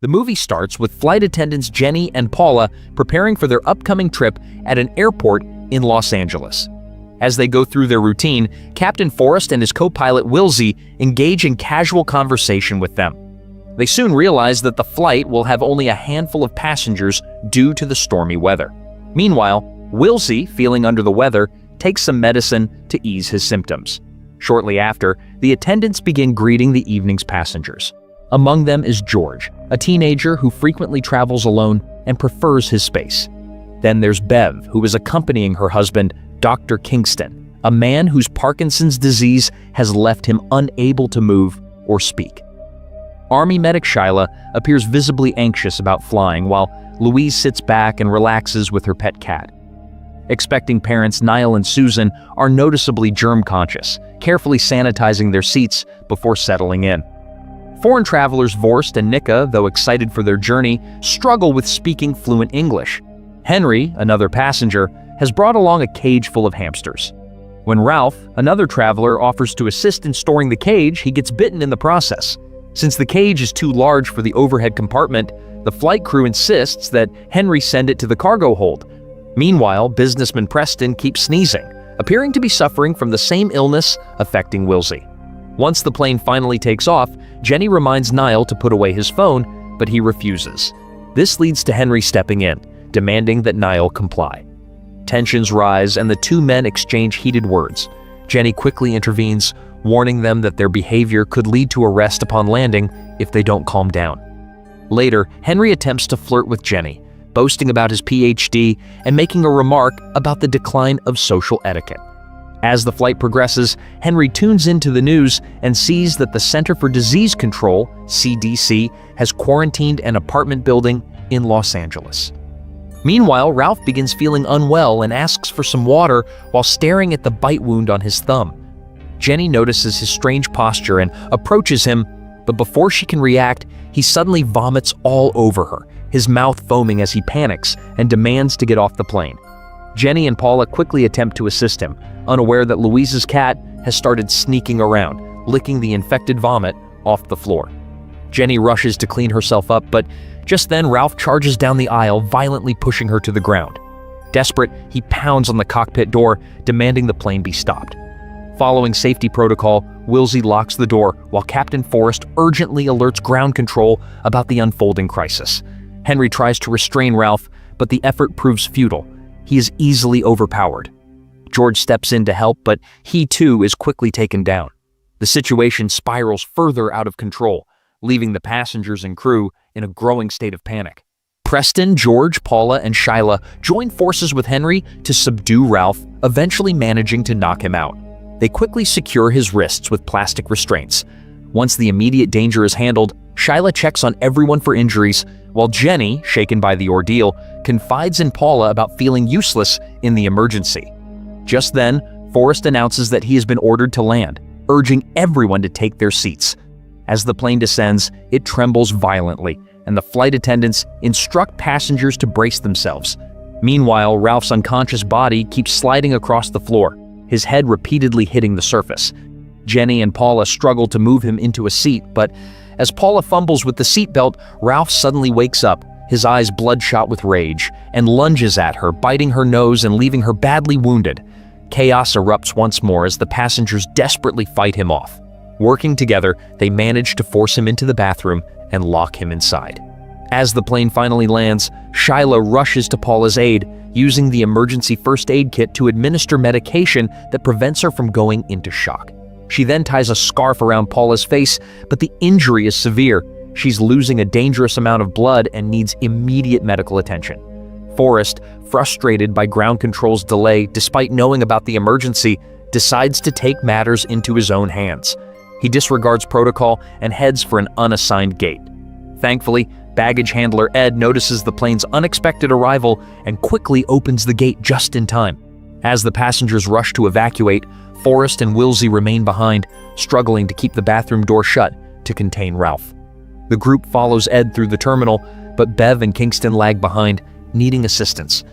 The movie starts with flight attendants Jenny and Paula preparing for their upcoming trip at an airport in Los Angeles. As they go through their routine, Captain Forrest and his co-pilot Wilsey engage in casual conversation with them. They soon realize that the flight will have only a handful of passengers due to the stormy weather. Meanwhile, Wilsey, feeling under the weather, takes some medicine to ease his symptoms. Shortly after, the attendants begin greeting the evening's passengers. Among them is George, a teenager who frequently travels alone and prefers his space. Then there's Bev, who is accompanying her husband, Dr. Kingston, a man whose Parkinson's disease has left him unable to move or speak. Army medic Shyla appears visibly anxious about flying, while Louise sits back and relaxes with her pet cat. Expecting parents Niall and Susan are noticeably germ-conscious, carefully sanitizing their seats before settling in. Foreign travelers Vorst and Nika, though excited for their journey, struggle with speaking fluent English. Henry, another passenger, has brought along a cage full of hamsters. When Ralph, another traveler, offers to assist in storing the cage, he gets bitten in the process. Since the cage is too large for the overhead compartment, the flight crew insists that Henry send it to the cargo hold. Meanwhile, businessman Preston keeps sneezing, appearing to be suffering from the same illness affecting Wilsey. Once the plane finally takes off, Jenny reminds Niall to put away his phone, but he refuses. This leads to Henry stepping in, demanding that Niall comply. Tensions rise and the two men exchange heated words. Jenny quickly intervenes, warning them that their behavior could lead to arrest upon landing if they don't calm down. Later, Henry attempts to flirt with Jenny, boasting about his PhD and making a remark about the decline of social etiquette. As the flight progresses, Henry tunes into the news and sees that the Center for Disease Control, CDC, has quarantined an apartment building in Los Angeles. Meanwhile, Ralph begins feeling unwell and asks for some water while staring at the bite wound on his thumb. Jenny notices his strange posture and approaches him, but before she can react, he suddenly vomits all over her, his mouth foaming as he panics and demands to get off the plane. Jenny and Paula quickly attempt to assist him, unaware that Louise's cat has started sneaking around, licking the infected vomit off the floor. Jenny rushes to clean herself up, but just then Ralph charges down the aisle, violently pushing her to the ground. Desperate, he pounds on the cockpit door, demanding the plane be stopped. Following safety protocol, Wilsey locks the door while Captain Forrest urgently alerts ground control about the unfolding crisis. Henry tries to restrain Ralph, but the effort proves futile. He is easily overpowered. George steps in to help, but he too is quickly taken down. The situation spirals further out of control, leaving the passengers and crew in a growing state of panic. Preston, George, Paula, and Shyla join forces with Henry to subdue Ralph, eventually managing to knock him out. They quickly secure his wrists with plastic restraints. Once the immediate danger is handled, Shyla checks on everyone for injuries, while Jenny, shaken by the ordeal, confides in Paula about feeling useless in the emergency. Just then, Forrest announces that he has been ordered to land, urging everyone to take their seats. As the plane descends, it trembles violently, and the flight attendants instruct passengers to brace themselves. Meanwhile, Ralph's unconscious body keeps sliding across the floor, his head repeatedly hitting the surface. Jenny and Paula struggle to move him into a seat, but as Paula fumbles with the seatbelt, Ralph suddenly wakes up, his eyes bloodshot with rage, and lunges at her, biting her nose and leaving her badly wounded. Chaos erupts once more as the passengers desperately fight him off. Working together, they manage to force him into the bathroom and lock him inside. As the plane finally lands, Shyla rushes to Paula's aid, using the emergency first aid kit to administer medication that prevents her from going into shock. She then ties a scarf around Paula's face, but the injury is severe. She's losing a dangerous amount of blood and needs immediate medical attention. Forrest, frustrated by ground control's delay despite knowing about the emergency, decides to take matters into his own hands. He disregards protocol and heads for an unassigned gate. Thankfully, baggage handler Ed notices the plane's unexpected arrival and quickly opens the gate just in time. As the passengers rush to evacuate, Forrest and Wilsey remain behind, struggling to keep the bathroom door shut to contain Ralph. The group follows Ed through the terminal, but Bev and Kingston lag behind, needing assistance.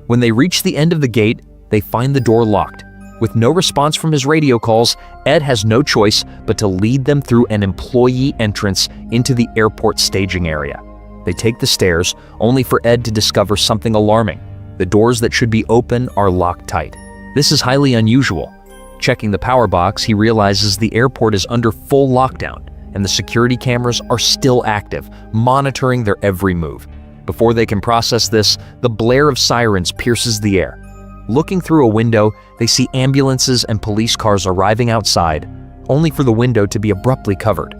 When they reach the end of the gate, they find the door locked. With no response from his radio calls, Ed has no choice but to lead them through an employee entrance into the airport staging area. They take the stairs, only for Ed to discover something alarming. The doors that should be open are locked tight. This is highly unusual. Checking the power box, he realizes the airport is under full lockdown, and the security cameras are still active, monitoring their every move. Before they can process this, the blare of sirens pierces the air. Looking through a window, they see ambulances and police cars arriving outside, only for the window to be abruptly covered.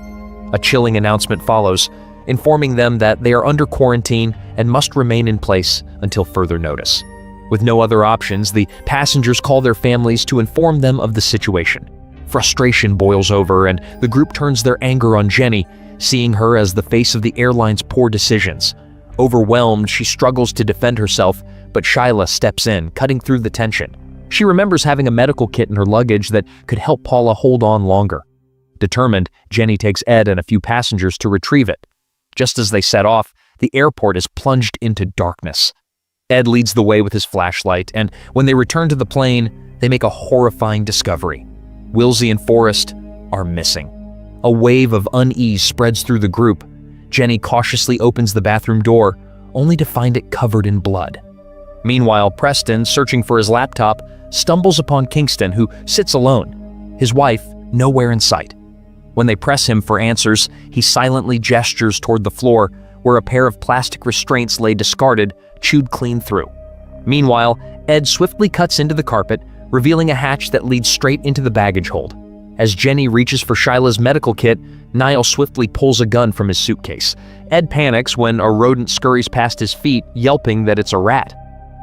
A chilling announcement follows, informing them that they are under quarantine and must remain in place until further notice. With no other options, the passengers call their families to inform them of the situation. Frustration boils over, and the group turns their anger on Jenny, seeing her as the face of the airline's poor decisions. Overwhelmed, she struggles to defend herself, but Shyla steps in, cutting through the tension. She remembers having a medical kit in her luggage that could help Paula hold on longer. Determined, Jenny takes Ed and a few passengers to retrieve it. Just as they set off, the airport is plunged into darkness. Ed leads the way with his flashlight, and when they return to the plane, they make a horrifying discovery. Wilsey and Forrest are missing. A wave of unease spreads through the group. Jenny cautiously opens the bathroom door, only to find it covered in blood. Meanwhile, Preston, searching for his laptop, stumbles upon Kingston, who sits alone, his wife nowhere in sight. When they press him for answers, he silently gestures toward the floor, where a pair of plastic restraints lay discarded, chewed clean through. Meanwhile, Ed swiftly cuts into the carpet, revealing a hatch that leads straight into the baggage hold. As Jenny reaches for Shyla's medical kit, Niall swiftly pulls a gun from his suitcase. Ed panics when a rodent scurries past his feet, yelping that it's a rat.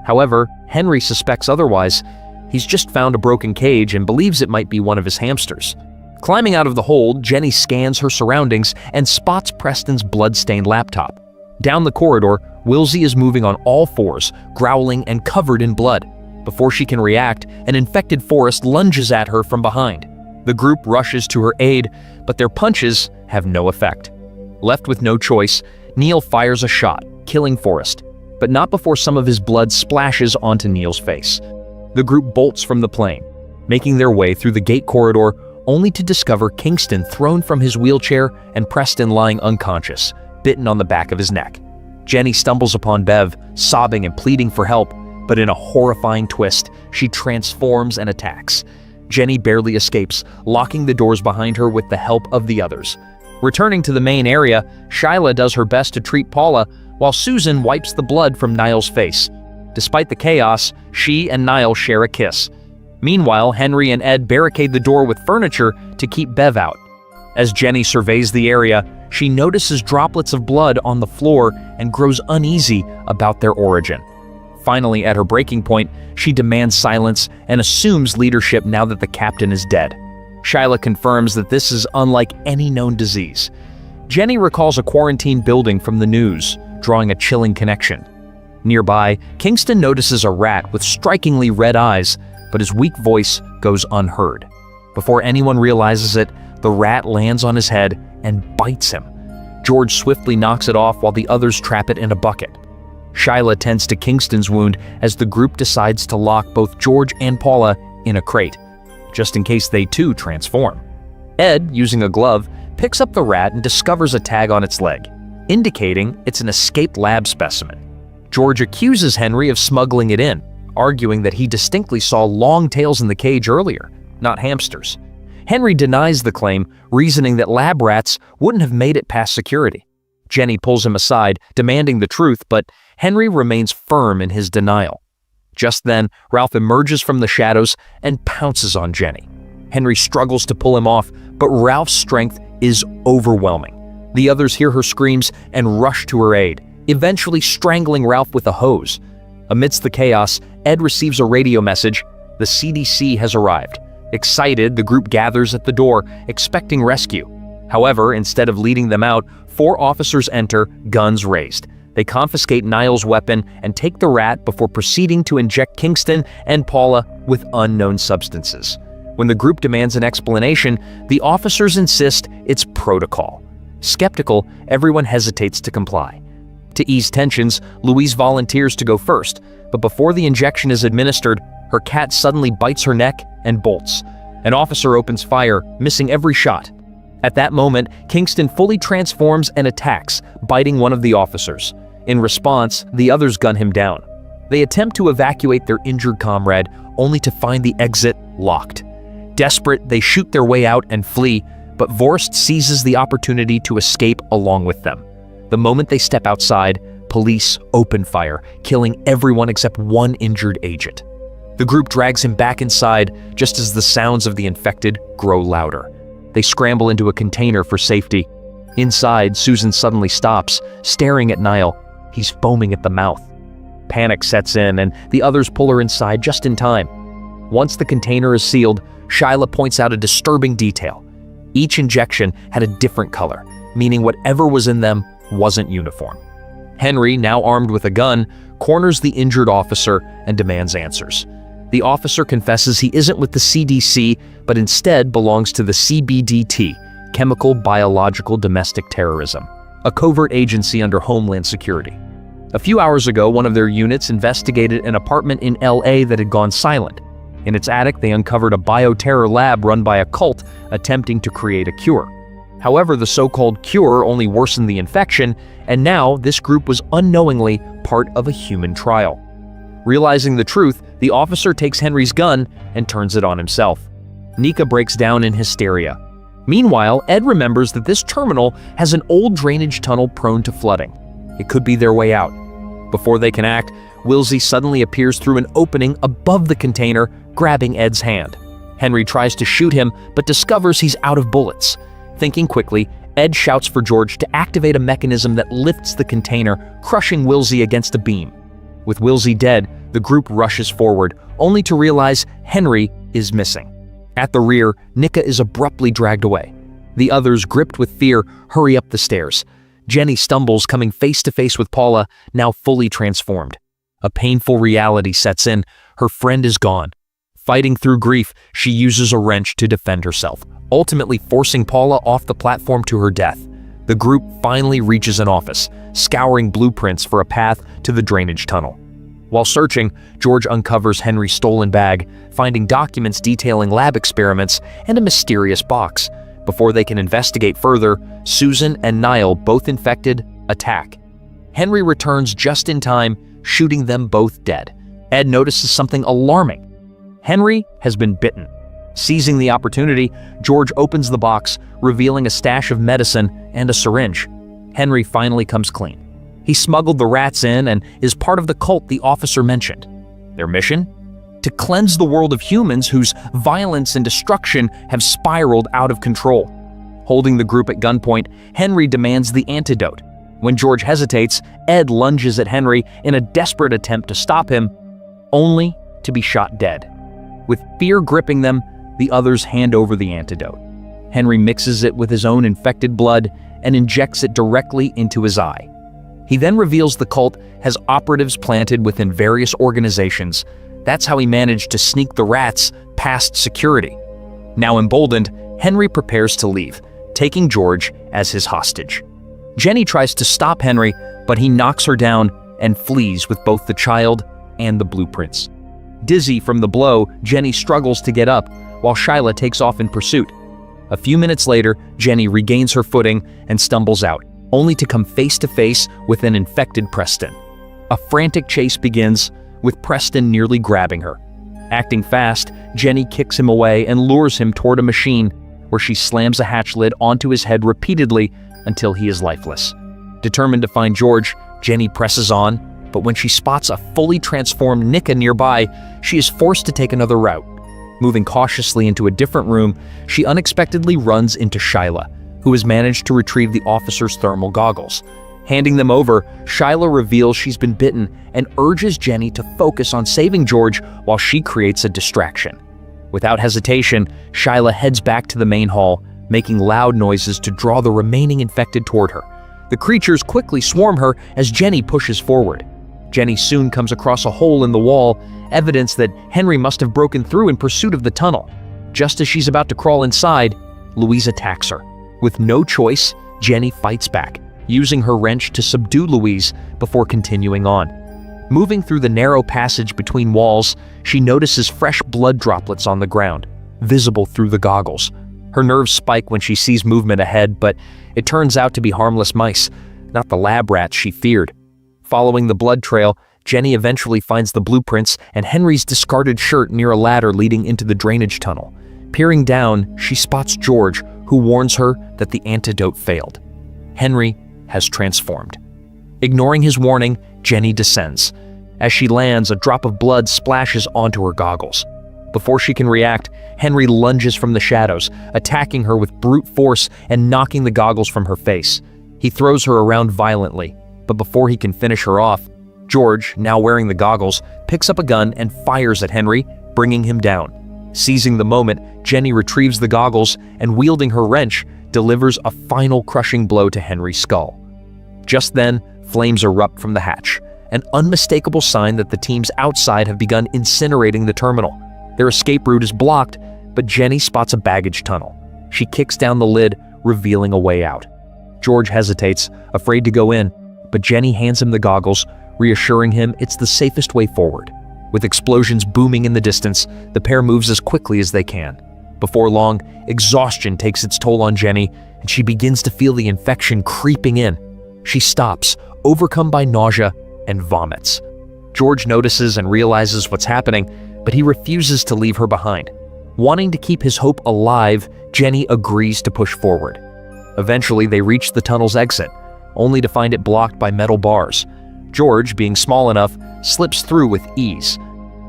However, Henry suspects otherwise. He's just found a broken cage and believes it might be one of his hamsters. Climbing out of the hold, Jenny scans her surroundings and spots Preston's blood-stained laptop. Down the corridor, Wilsey is moving on all fours, growling and covered in blood. Before she can react, an infected Forrest lunges at her from behind. The group rushes to her aid, but their punches have no effect. Left with no choice, Neil fires a shot, killing Forrest, but not before some of his blood splashes onto Neil's face. The group bolts from the plane, making their way through the gate corridor, only to discover Kingston thrown from his wheelchair and Preston lying unconscious, bitten on the back of his neck. Jenny stumbles upon Bev, sobbing and pleading for help, but in a horrifying twist, she transforms and attacks. Jenny barely escapes, locking the doors behind her with the help of the others. Returning to the main area, Shyla does her best to treat Paula, while Susan wipes the blood from Niall's face. Despite the chaos, she and Niall share a kiss. Meanwhile, Henry and Ed barricade the door with furniture to keep Bev out. As Jenny surveys the area, she notices droplets of blood on the floor and grows uneasy about their origin. Finally, at her breaking point, she demands silence and assumes leadership now that the captain is dead. Shyla confirms that this is unlike any known disease. Jenny recalls a quarantine building from the news, drawing a chilling connection. Nearby, Kingston notices a rat with strikingly red eyes, but his weak voice goes unheard. Before anyone realizes it, the rat lands on his head and bites him. George swiftly knocks it off while the others trap it in a bucket. Shyla tends to Kingston's wound as the group decides to lock both George and Paula in a crate, just in case they too transform. Ed, using a glove, picks up the rat and discovers a tag on its leg, indicating it's an escaped lab specimen. George accuses Henry of smuggling it in, arguing that he distinctly saw long tails in the cage earlier, not hamsters. Henry denies the claim, reasoning that lab rats wouldn't have made it past security. Jenny pulls him aside, demanding the truth, but Henry remains firm in his denial. Just then, Ralph emerges from the shadows and pounces on Jenny. Henry struggles to pull him off, but Ralph's strength is overwhelming. The others hear her screams and rush to her aid, eventually strangling Ralph with a hose. Amidst the chaos, Ed receives a radio message. The CDC has arrived. Excited, the group gathers at the door, expecting rescue. However, instead of leading them out, 4 officers enter, guns raised. They confiscate Niall's weapon and take the rat before proceeding to inject Kingston and Paula with unknown substances. When the group demands an explanation, the officers insist it's protocol. Skeptical, everyone hesitates to comply. To ease tensions, Louise volunteers to go first, but before the injection is administered, her cat suddenly bites her neck and bolts. An officer opens fire, missing every shot. At that moment, Kingston fully transforms and attacks, biting one of the officers. In response, the others gun him down. They attempt to evacuate their injured comrade, only to find the exit locked. Desperate, they shoot their way out and flee, but Vorst seizes the opportunity to escape along with them. The moment they step outside, police open fire, killing everyone except one injured agent. The group drags him back inside just as the sounds of the infected grow louder. They scramble into a container for safety. Inside, Susan suddenly stops, staring at Niall. He's foaming at the mouth. Panic sets in, and the others pull her inside just in time. Once the container is sealed, Shyla points out a disturbing detail. Each injection had a different color, meaning whatever was in them wasn't uniform. Henry, now armed with a gun, corners the injured officer and demands answers. The officer confesses he isn't with the CDC, but instead belongs to the CBDT, Chemical Biological Domestic Terrorism, a covert agency under Homeland Security. A few hours ago, one of their units investigated an apartment in LA that had gone silent. In its attic, they uncovered a bioterror lab run by a cult attempting to create a cure. However, the so-called cure only worsened the infection, and now this group was unknowingly part of a human trial. Realizing the truth, the officer takes Henry's gun and turns it on himself. Nika breaks down in hysteria. Meanwhile, Ed remembers that this terminal has an old drainage tunnel prone to flooding. It could be their way out. Before they can act, Wilsey suddenly appears through an opening above the container, grabbing Ed's hand. Henry tries to shoot him, but discovers he's out of bullets. Thinking quickly, Ed shouts for George to activate a mechanism that lifts the container, crushing Wilsey against a beam. With Wilsey dead, the group rushes forward, only to realize Henry is missing. At the rear, Nika is abruptly dragged away. The others, gripped with fear, hurry up the stairs. Jenny stumbles, coming face to face with Paula, now fully transformed. A painful reality sets in. Her friend is gone. Fighting through grief, she uses a wrench to defend herself, ultimately forcing Paula off the platform to her death. The group finally reaches an office, scouring blueprints for a path to the drainage tunnel. While searching, George uncovers Henry's stolen bag, finding documents detailing lab experiments and a mysterious box. Before they can investigate further, Susan and Niall, both infected, attack. Henry returns just in time, shooting them both dead. Ed notices something alarming. Henry has been bitten. Seizing the opportunity, George opens the box, revealing a stash of medicine and a syringe. Henry finally comes clean. He smuggled the rats in and is part of the cult the officer mentioned. Their mission? To cleanse the world of humans whose violence and destruction have spiraled out of control. Holding the group at gunpoint, Henry demands the antidote. When George hesitates, Ed lunges at Henry in a desperate attempt to stop him, only to be shot dead. With fear gripping them, the others hand over the antidote. Henry mixes it with his own infected blood and injects it directly into his eye. He then reveals the cult has operatives planted within various organizations. That's how he managed to sneak the rats past security. Now emboldened, Henry prepares to leave, taking George as his hostage. Jenny tries to stop Henry, but he knocks her down and flees with both the child and the blueprints. Dizzy from the blow, Jenny struggles to get up, while Shyla takes off in pursuit. A few minutes later, Jenny regains her footing and stumbles out, only to come face to face with an infected Preston. A frantic chase begins, with Preston nearly grabbing her. Acting fast, Jenny kicks him away and lures him toward a machine, where she slams a hatch lid onto his head repeatedly until he is lifeless. Determined to find George, Jenny presses on, but when she spots a fully transformed Nika nearby, she is forced to take another route. Moving cautiously into a different room, she unexpectedly runs into Shyla, who has managed to retrieve the officer's thermal goggles. Handing them over, Shyla reveals she's been bitten and urges Jenny to focus on saving George while she creates a distraction. Without hesitation, Shyla heads back to the main hall, making loud noises to draw the remaining infected toward her. The creatures quickly swarm her as Jenny pushes forward. Jenny soon comes across a hole in the wall, evidence that Henry must have broken through in pursuit of the tunnel. Just as she's about to crawl inside, Louise attacks her. With no choice, Jenny fights back, using her wrench to subdue Louise before continuing on. Moving through the narrow passage between walls, she notices fresh blood droplets on the ground, visible through the goggles. Her nerves spike when she sees movement ahead, but it turns out to be harmless mice, not the lab rats she feared. Following the blood trail, Jenny eventually finds the blueprints and Henry's discarded shirt near a ladder leading into the drainage tunnel. Peering down, she spots George, who warns her that the antidote failed. Henry has transformed. Ignoring his warning, Jenny descends. As she lands, a drop of blood splashes onto her goggles. Before she can react, Henry lunges from the shadows, attacking her with brute force and knocking the goggles from her face. He throws her around violently, but before he can finish her off, George, now wearing the goggles, picks up a gun and fires at Henry, bringing him down. Seizing the moment, Jenny retrieves the goggles and, wielding her wrench, delivers a final crushing blow to Henry's skull. Just then, flames erupt from the hatch, an unmistakable sign that the teams outside have begun incinerating the terminal. Their escape route is blocked, but Jenny spots a baggage tunnel. She kicks down the lid, revealing a way out. George hesitates, afraid to go in, but Jenny hands him the goggles, reassuring him it's the safest way forward. With explosions booming in the distance, the pair moves as quickly as they can. Before long, exhaustion takes its toll on Jenny, and she begins to feel the infection creeping in. She stops, overcome by nausea, and vomits. George notices and realizes what's happening, but he refuses to leave her behind. Wanting to keep his hope alive, Jenny agrees to push forward. Eventually, they reach the tunnel's exit, only to find it blocked by metal bars. George, being small enough, slips through with ease.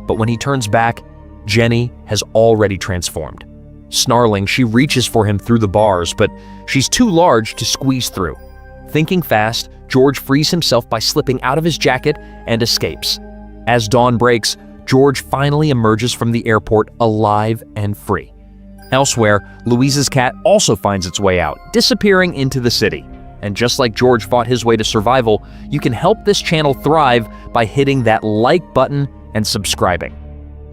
But when he turns back, Jenny has already transformed. Snarling, she reaches for him through the bars, but she's too large to squeeze through. Thinking fast, George frees himself by slipping out of his jacket and escapes. As dawn breaks, George finally emerges from the airport alive and free. Elsewhere, Louise's cat also finds its way out, disappearing into the city. And just like George fought his way to survival, you can help this channel thrive by hitting that like button and subscribing.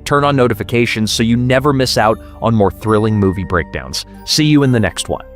Turn on notifications so you never miss out on more thrilling movie breakdowns. See you in the next one.